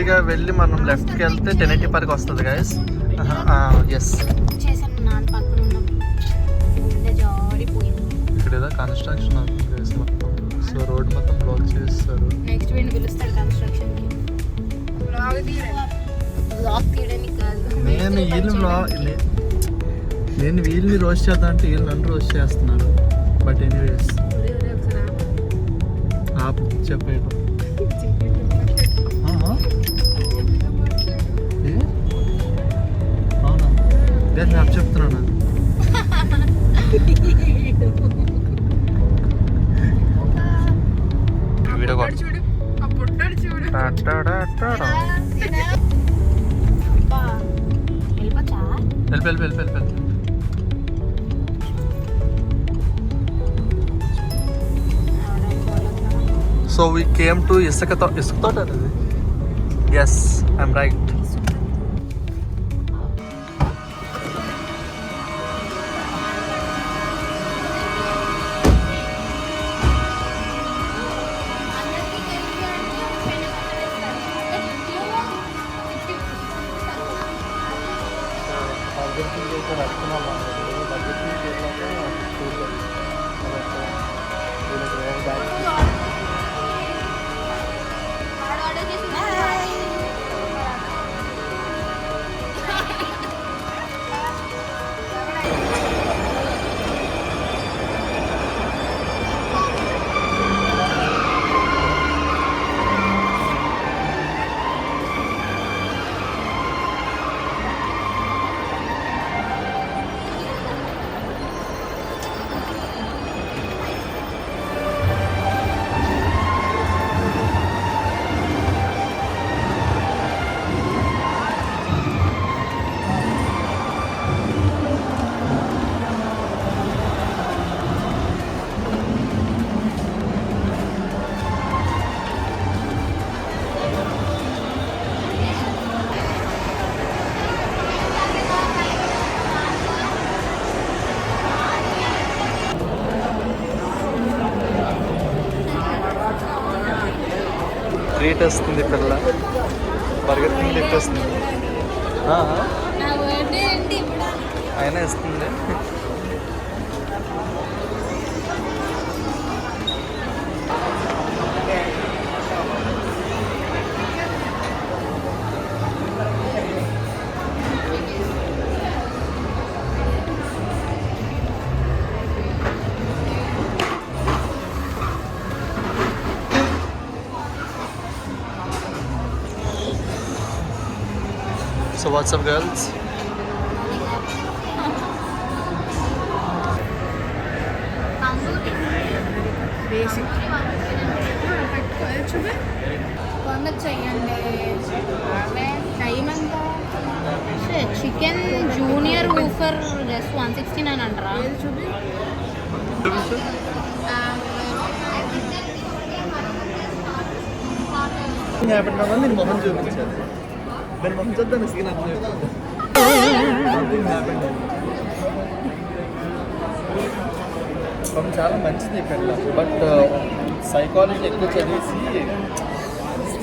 స్ట్రైట్గా వెళ్ళి మనం లెఫ్ట్కి వెళ్తే 1080 పార్క్ వస్తుంది గైస్. ఎస్, ఇక్కడ ఏదో కన్స్ట్రక్షన్ అవుతుంది గైస్ మొత్తం. సో రోడ్ మొత్తం బ్లాక్ చేస్తారు. నెక్స్ట్ వీడియో పిలుస్తాడు కన్స్ట్రక్షన్ కి. నేను వీళ్ళని రోస్ట్ చేద్దాం అంటే వీళ్ళు నన్ను రోస్ట్ చేస్తున్నారు. బట్ ఎనీవేస్ చెప్పేయడం అవునా, నేను నాకు చెప్తున్నాను. వీడియో వెళ్ళి సో వీ కేమ్ టు ఇసుక తోట అనేది. Yes, I'm right. ట్రీట్ వస్తుంది పిల్ల, పరిగెత్తుకుని తిట్టేస్తుంది. అయినా ఇస్తుంది. So what's up, girls? Chicken junior woofer just 169 అంటారా? నేను మొహం చూపించాను. దాని మొహం చూద్దాను సీన్ చాలా మంచిది పిల్ల. బట్ సైకాలజీ ఎక్కువ చదివేసి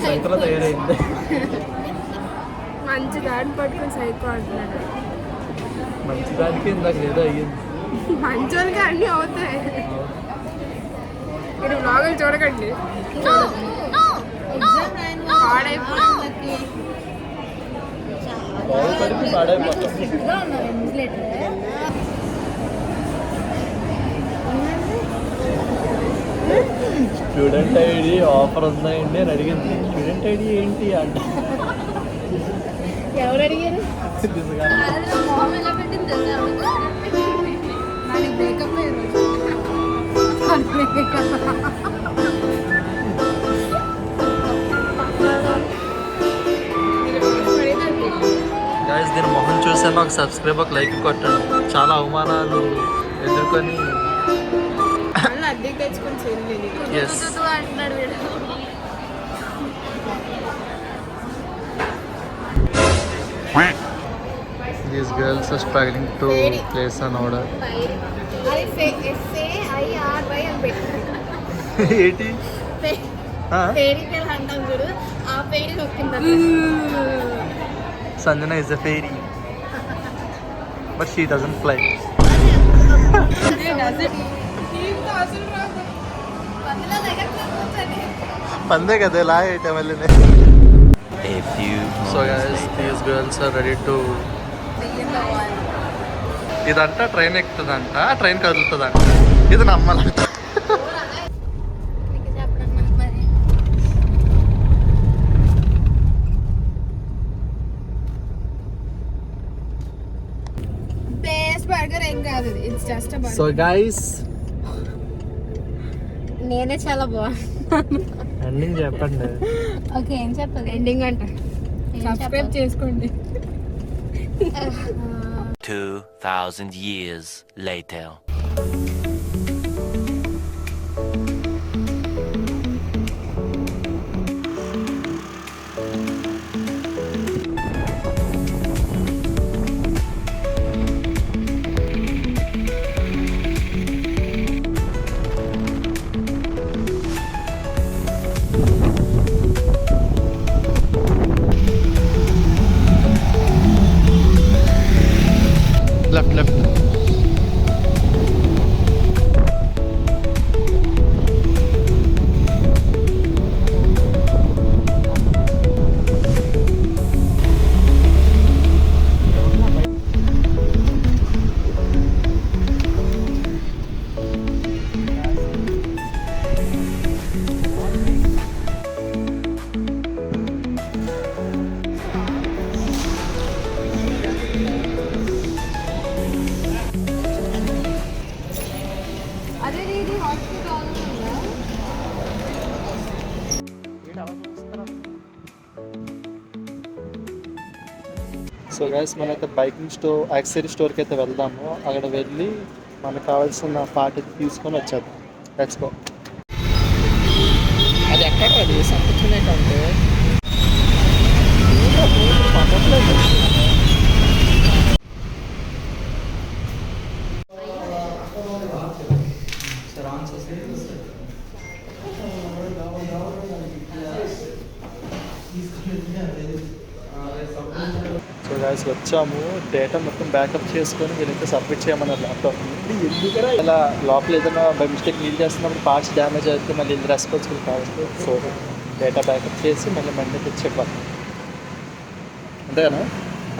సైకోలో తయారైంది. మంచి దాన్ని పట్టుకుని సైకో అంటున్నాడు. మంచి దానికి ఇందాక ఏదో అయ్యింది. మంచోళ్ళకి అన్నీ అవుతాయి. మీరు వ్లాగులు చూడకండి. స్టూడెంట్ ఐడి ఆఫర్ ఉందండి అని అడిగింది. స్టూడెంట్ ఐడి ఏంటి అంట. ఎవరు అడిగారు? గైస్ దీని మొహం చూసాను. ఒక సబ్స్క్రైబ్, ఒక లైక్ కొట్టండి. చాలా అవమానాలు ఎదుర్కొని These girls are struggling to place an order. ఆ పేరు నొక్కిందా Sanjana is a fairy, but she doesn't fly. పందే కదా లా అయితే మళ్ళీ. So guys, these girls are ready to. ఇదంట ట్రైన్ ఎక్కుతుందంట, ట్రైన్ కదులుతుందంట, ఇది నమ్మాలంట. బేస్ బర్గర్ ఏం కాదు, it's just a so burger. Guys నేనే చాలా బాగున్నాను. ఎండింగ్ చెప్పండి. ఓకే ఏం చెప్పాలి? ఎండింగ్ అంట. ఏం సబ్స్క్రైబ్ చెప్పాలి? చేసుకోండి. 2,000 years later. లెఫ్ట్. అదే ఇది హాస్పిటల్ ఉందా? సో గైస్ మనైతే బైకింగ్ స్టోర్, యాక్సెసరీ స్టోర్కి అయితే వెళ్దాము. అక్కడ వెళ్ళి మనకు కావాల్సిన పార్ట్ తీసుకొని వచ్చేద్దాం. Let's go. అది ఎక్కడ అది సంపించుకునే కంటే సో గాయస్ వచ్చాము. డేటా మొత్తం బ్యాకప్ చేసుకొని వీళ్ళైతే సబ్మిట్ చేయమన్నారు ల్యాప్టాప్. ఇలా లోపల ఏదైనా బై మిస్టేక్ నీళ్ళు చేస్తున్నప్పుడు పార్ట్స్ డ్యామేజ్ అయితే మళ్ళీ ఇది రెస్పాన్సిబుల్ కావచ్చు. సో డేటా బ్యాకప్ చేసి మళ్ళీ మండే తెచ్చేవాళ్ళు. అంతేనా?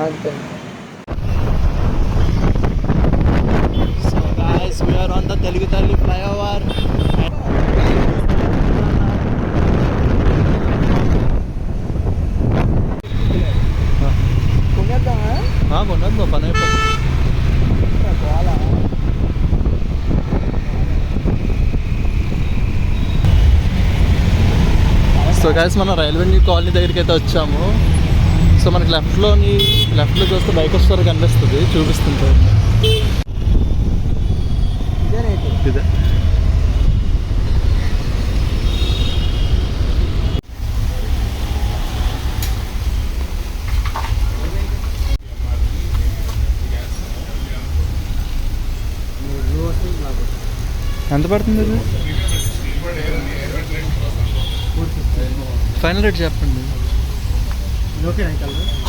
అంతే. So guys we are on the Telugu Talli flyover. కొన్నది పని అయిపోతుంది. సో గాయస్ మనం రైల్వే న్యూ కాలనీ దగ్గరికి అయితే వచ్చాము. సో మనకి లెఫ్ట్లోకి వస్తే బైక్ స్టోర్ కనిపిస్తుంది, చూపిస్తుంది. ఇదే ఎంత పడుతుంది ఇది? ఫైనల్ రేట్ చెప్పండి.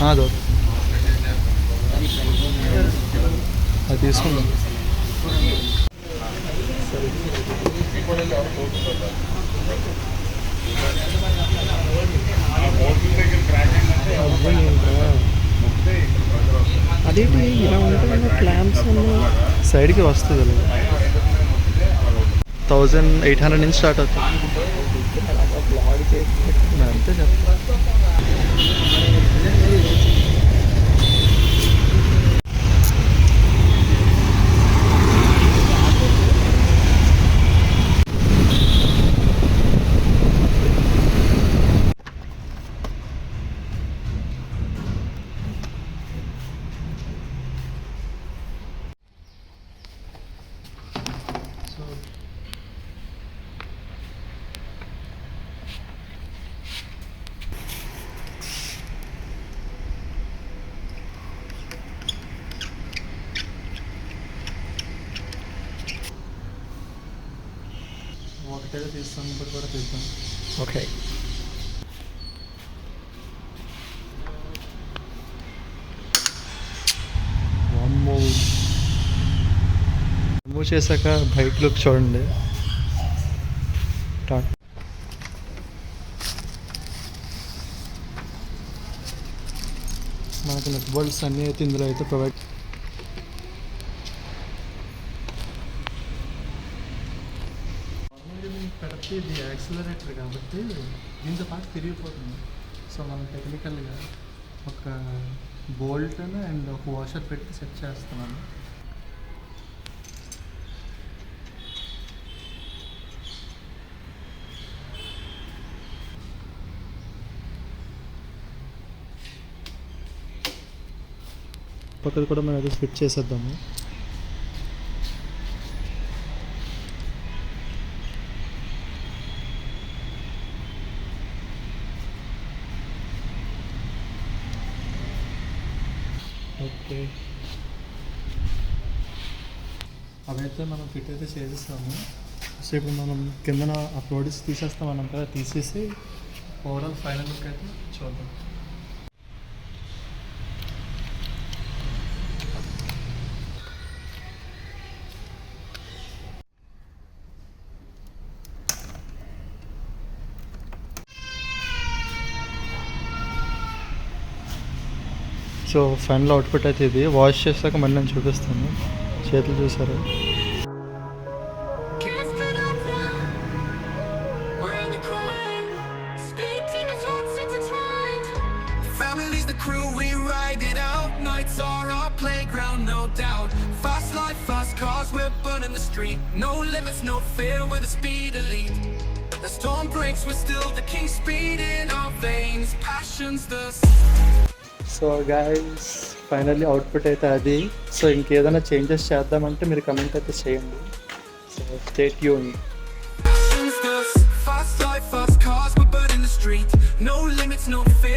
అది అది తీసుకుందాం. అదేంటి ఇలా ఉంటుంది క్లాంప్స్ సైడ్కి వస్తుంది. 1800 నుంచి స్టార్ట్ అవుతుంది. అంతే చెప్తా. ఒకటే తీస్తాను, ఇప్పుడు కూడా తీద్దాం. ఓకే. రిమూవ్ చేశాక బయట లుక్ చూడండి. మనకి నట్ బోల్ట్స్ అన్నీ అయితే ఇందులో అయితే ప్రొవైడ్. పెడితే ఇది యాక్సిలరేటర్ కాబట్టి దీంతో పాటు తిరిగిపోతుంది. సో మనం టెక్నికల్గా ఒక బోల్ట్ అండ్ ఒక వాషర్ పెట్టి సెట్ చేస్తున్నాను. పక్కన కూడా మనం అది ఫిట్ చేసేద్దాము. ఓకే, అవైతే మనం ఫిట్ అయితే చేసేస్తాము. సో ఇప్పుడు మనం కిందన ఆ ప్రోడక్ట్స్ తీసేస్తాం అన్నాం కదా, తీసేసి ఓవరాల్ ఫైనల్ లుక్ అయితే చూద్దాం. సో ఫైనల్ అవుట్పుట్ అయితే ఇది. వాష్ చేశాక మళ్ళీ నేను చూపిస్తాను. చేతులు చూసారు. Family's the crew, we ride it out. Nights are our playground, no doubt. Fast life, fast cars, we're burning the street. No limits, no fear, we're the speed elite. The storm breaks, we're still the king, speed in our veins. Passion's the so guys finally output అయితే అది. So ఇంకేదైనా changes చేద్దామంటే మీరు comment అయితే చేయండి. So stay tuned. fast life, fast cars, we're burning the street. No limits, no fear.